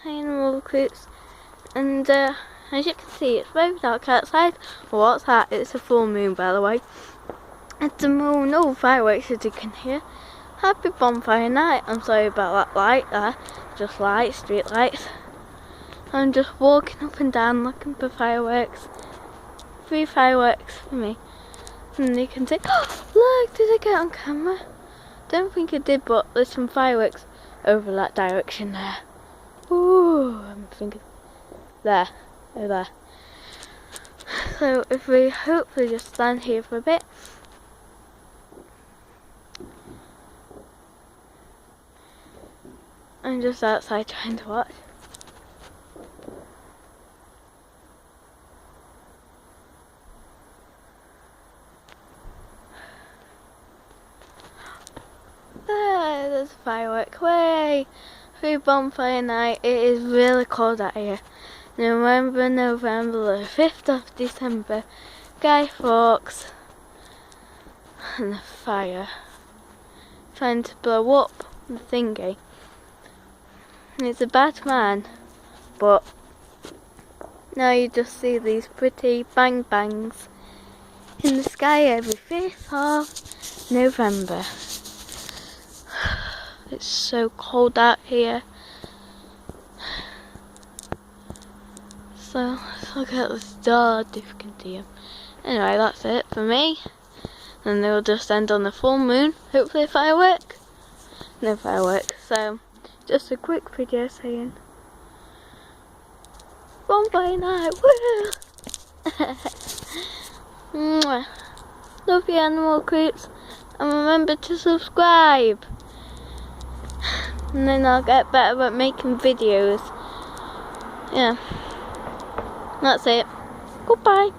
animal recruits, and as you can see, it's very dark outside. Well, what's that? It's a full moon, by the way. It's the moon, no fireworks as you can hear. Happy bonfire night. I'm sorry about that light there, just lights, street lights. I'm just walking up and down looking for fireworks. 3 fireworks for me. And you can see, oh, look, did I get on camera? Don't think I did, but there's some fireworks over that direction there. Ooh, I'm thinking, there, over there. So if we hopefully just stand here for a bit. I'm just outside trying to watch. There's a firework. Way! Free bonfire night. It is really cold out here. November the 5th of December. Guy Fawkes and the fire. Trying to blow up the thingy. And it's a bad man. But now you just see these pretty bang bangs in the sky every 5th of November. It's so cold out here. So let's look at the stars if you can see them. Anyway, that's it for me. And they will just end on the full moon. Hopefully a firework. No fireworks. So just a quick video saying bonfire night. Woo! Love you, animal creeps, and remember to subscribe. And then I'll get better at making videos. Yeah. That's it. Goodbye.